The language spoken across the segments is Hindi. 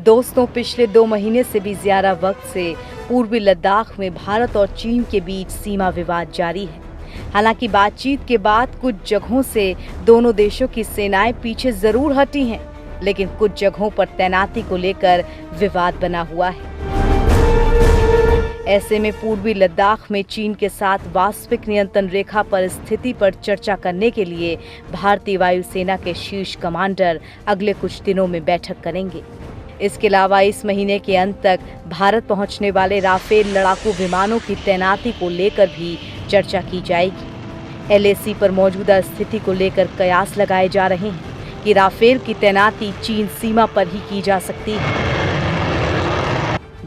दोस्तों, पिछले 2 महीने से भी ज्यादा वक्त से पूर्वी लद्दाख में भारत और चीन के बीच सीमा विवाद जारी है। हालांकि बातचीत के बाद कुछ जगहों से दोनों देशों की सेनाएं पीछे जरूर हटी हैं, लेकिन कुछ जगहों पर तैनाती को लेकर विवाद बना हुआ है। ऐसे में पूर्वी लद्दाख में चीन के साथ वास्तविक नियंत्रण रेखा पर स्थिति पर चर्चा करने के लिए भारतीय वायुसेना के शीर्ष कमांडर अगले कुछ दिनों में बैठक करेंगे। इसके अलावा इस महीने के अंत तक भारत पहुंचने वाले राफेल लड़ाकू विमानों की तैनाती को लेकर भी चर्चा की जाएगी। LAC पर मौजूदा स्थिति को लेकर कयास लगाए जा रहे हैं कि राफेल की तैनाती चीन सीमा पर ही की जा सकती है।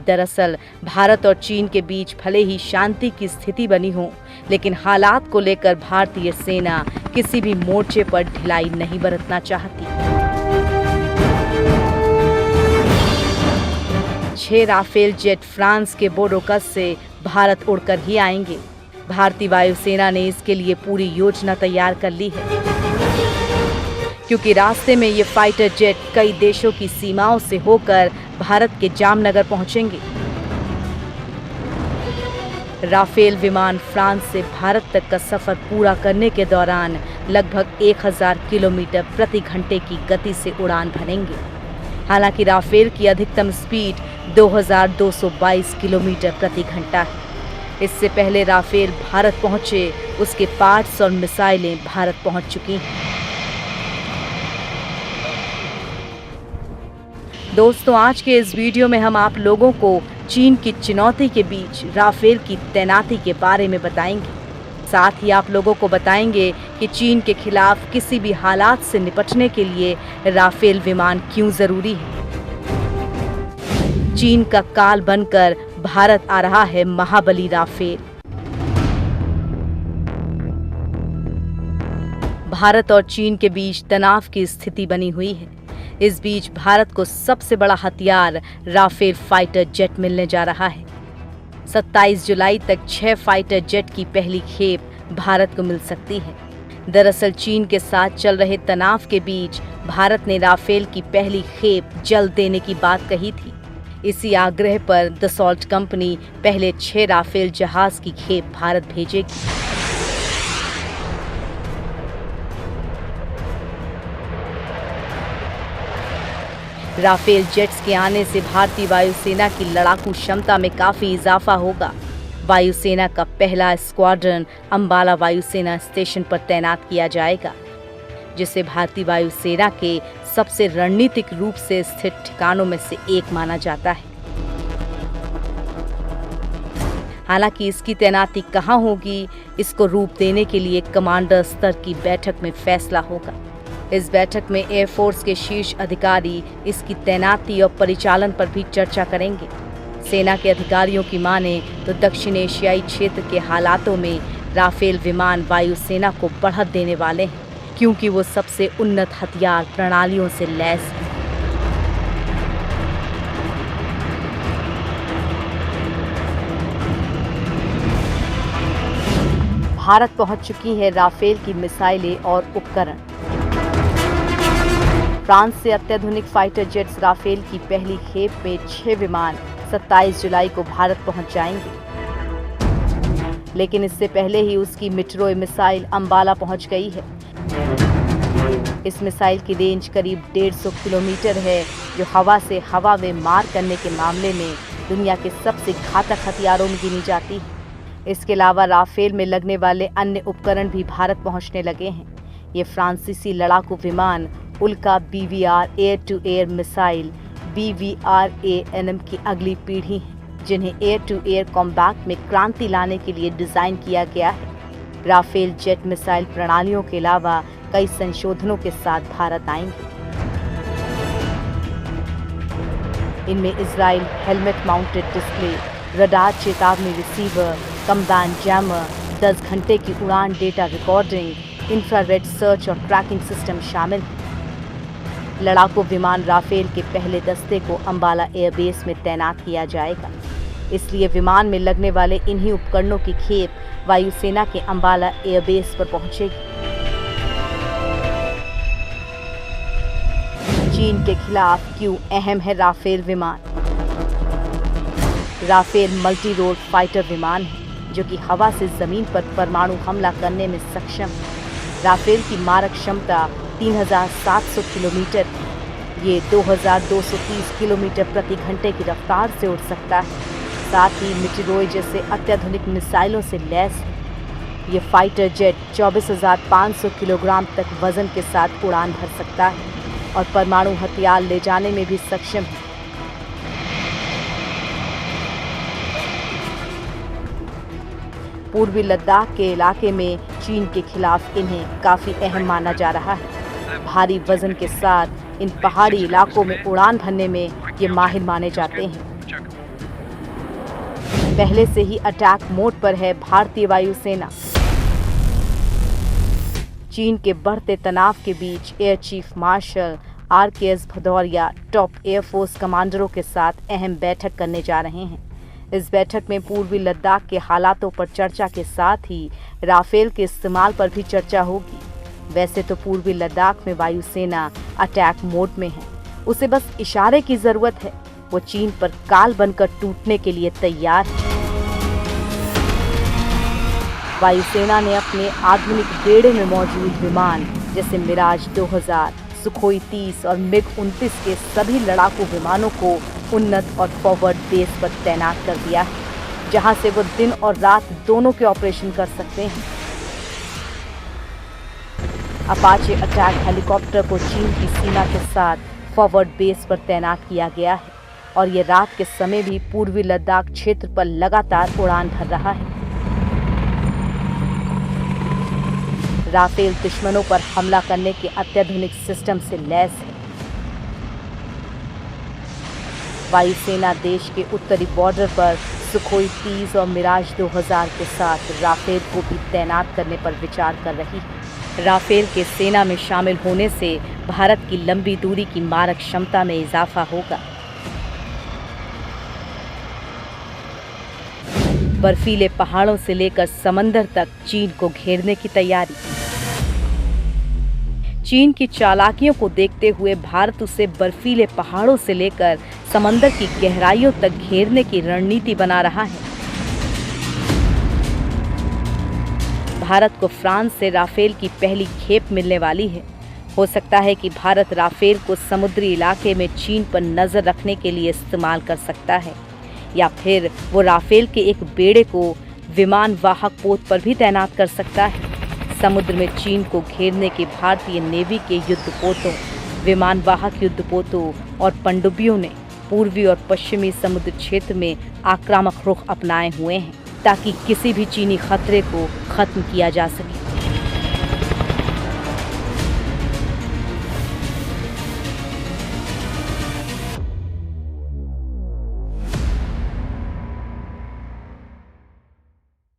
दरअसल भारत और चीन के बीच भले ही शांति की स्थिति बनी हो, लेकिन हालात को लेकर भारतीय सेना किसी भी मोर्चे पर ढिलाई नहीं बरतना चाहती। 6 राफेल जेट फ्रांस के बोर्डोकस से भारत उड़कर ही आएंगे। भारतीय वायुसेना ने इसके लिए पूरी योजना तैयार कर ली है, क्योंकि रास्ते में ये फाइटर जेट कई देशों की सीमाओं से होकर भारत के जामनगर पहुंचेंगे। राफेल विमान फ्रांस से भारत तक का सफर पूरा करने के दौरान लगभग 1000 किलोमीटर प्रति घंटे की गति से उड़ान भरेंगे। हालांकि राफेल की अधिकतम स्पीड 2222 किलोमीटर प्रति घंटा है। इससे पहले राफेल भारत पहुंचे, उसके पार्ट्स और मिसाइलें भारत पहुंच चुकी हैं। दोस्तों, आज के इस वीडियो में हम आप लोगों को चीन की चुनौती के बीच राफेल की तैनाती के बारे में बताएंगे। साथ ही आप लोगों को बताएंगे कि चीन के खिलाफ किसी भी हालात से निपटने के लिए राफेल विमान क्यों जरूरी है। चीन का काल बनकर भारत आ रहा है महाबली राफेल। भारत और चीन के बीच तनाव की स्थिति बनी हुई है। इस बीच भारत को सबसे बड़ा हथियार राफेल फाइटर जेट मिलने जा रहा है। 27 जुलाई तक 6 फाइटर जेट की पहली खेप भारत को मिल सकती है। दरअसल चीन के साथ चल रहे तनाव के बीच भारत ने राफेल की पहली खेप जल्द देने की बात कही थी। इसी आग्रह पर दसॉल्ट कंपनी पहले 6 राफेल जहाज की खेप भारत भेजेगी। राफेल जेट्स के आने से भारतीय वायुसेना की लड़ाकू क्षमता में काफी इजाफा होगा। वायुसेना का पहला स्क्वाड्रन अंबाला वायुसेना स्टेशन पर तैनात किया जाएगा, जिसे भारतीय वायुसेना के सबसे रणनीतिक रूप से स्थित ठिकानों में से एक माना जाता है। हालांकि इसकी तैनाती कहां होगी, इसको रूप देने के लिए कमांडर स्तर की बैठक में फैसला होगा। इस बैठक में एयरफोर्स के शीर्ष अधिकारी इसकी तैनाती और परिचालन पर भी चर्चा करेंगे। सेना के अधिकारियों की माने तो दक्षिण एशियाई क्षेत्र के हालातों में राफेल विमान वायुसेना को बढ़त देने वाले हैं, क्योंकि वो सबसे उन्नत हथियार प्रणालियों से लैस हैं। भारत पहुंच चुकी है राफेल की मिसाइलें और उपकरण। फ्रांस से अत्याधुनिक फाइटर जेट्स राफेल की पहली खेप में 6 विमान 27 जुलाई को भारत पहुंच जाएंगे, लेकिन इससे पहले ही उसकी मिटरोय मिसाइल अंबाला पहुंच गई है। इस मिसाइल की रेंज करीब 150 किलोमीटर है, जो हवा से हवा में मार करने के मामले में दुनिया के सबसे घातक हथियारों में गिनी जाती है। इसके अलावा राफेल में लगने वाले अन्य उपकरण भी भारत पहुंचने लगे हैं। ये फ्रांसीसी लड़ाकू विमान उल्का BVR air to air missile BVR-ANM की अगली पीढ़ी है, जिन्हें एयर टू एयर कॉम्बैट में क्रांति लाने के लिए डिजाइन किया गया है। राफेल जेट मिसाइल प्रणालियों के अलावा कई संशोधनों के साथ भारत आएंगे। इनमें Israel helmet mounted display, radar चेतावनी रिसीवर, कमबैंड जैमर, 10 घंटे की उड़ान डेटा रिकॉर्डिंग, इंफ्रारेड सर्च और ट्रैकिंग सिस्टम शामिल है। लड़ाकू विमान राफेल के पहले दस्ते को अंबाला एयरबेस में तैनात किया जाएगा। इसलिए विमान में लगने वाले इन्हीं उपकरणों की खेप वायुसेना के अंबाला एयरबेस पर पहुंचेगी। चीन के खिलाफ क्यों अहम है राफेल विमान। राफेल मल्टी रोल फाइटर विमान है जो कि हवा से जमीन पर परमाणु हमला करने में सक्षम है। राफेल की मारक क्षमता 3700 किलोमीटर है। ये 2230 किलोमीटर प्रति घंटे की रफ्तार से उड़ सकता है। साथ ही मिटिरोय जैसे अत्याधुनिक मिसाइलों से लैस है। ये फाइटर जेट 24,500 किलोग्राम तक वजन के साथ उड़ान भर सकता है और परमाणु हथियार ले जाने में भी सक्षम है। पूर्वी लद्दाख के इलाके में चीन के खिलाफ इन्हें काफी अहम माना जा रहा है। भारी वजन के साथ इन पहाड़ी इलाकों में उड़ान भरने में ये माहिर माने जाते हैं। पहले से ही अटैक मोड पर है भारतीय वायुसेना। चीन के बढ़ते तनाव के बीच air chief marshal RKS Bhadauria top air force कमांडरों के साथ अहम बैठक करने जा रहे हैं। इस बैठक में पूर्वी लद्दाख के हालातों पर चर्चा के साथ ही राफेल के इस्तेमाल पर भी चर्चा होगी। वैसे तो पूर्वी लद्दाख में वायुसेना अटैक मोड में है, उसे बस इशारे की जरूरत है। वो चीन पर काल बनकर टूटने के लिए तैयार है। वायुसेना ने अपने आधुनिक बेड़े में मौजूद विमान जैसे मिराज 2000, सुखोई 30 और MiG-29 के सभी लड़ाकू विमानों को उन्नत और फॉरवर्ड बेस पर तैनात कर दिया है, जहां से वो दिन और रात दोनों के ऑपरेशन कर सकते हैं। अपाचे अटैक हेलीकॉप्टर को चीन की सीमा के साथ फॉरवर्ड बेस पर तैनात किया गया है और ये रात के समय भी पूर्वी लद्दाख क्षेत्र पर लगातार उड़ान भर रहा है। राफेल दुश्मनों पर हमला करने के अत्याधुनिक सिस्टम से लैस है। वायुसेना देश के उत्तरी बॉर्डर पर सुखोई 30 और मिराज 2000 के साथ राफेल को भी तैनात करने पर विचार कर रही है। राफेल के सेना में शामिल होने से भारत की लंबी दूरी की मारक क्षमता में इजाफा होगा। बर्फीले पहाड़ों से लेकर समंदर तक चीन को घेरने की तैयारी। चीन की चालाकियों को देखते हुए भारत उसे बर्फीले पहाड़ों से लेकर समंदर की गहराइयों तक घेरने की रणनीति बना रहा है। भारत को फ्रांस से राफेल की पहली खेप मिलने वाली है। हो सकता है कि भारत राफेल को समुद्री इलाके में चीन पर नजर रखने के लिए इस्तेमाल कर सकता है, या फिर वो राफेल के एक बेड़े को विमान वाहक पोत पर भी तैनात कर सकता है। समुद्र में चीन को घेरने के भारतीय नेवी के युद्धपोतों, विमान वाहक युद्धपोतों और पनडुब्बियों ने पूर्वी और पश्चिमी समुद्र क्षेत्र में आक्रामक रुख अपनाए हुए हैं ताकि किसी भी चीनी खतरे को खत्म किया जा सके।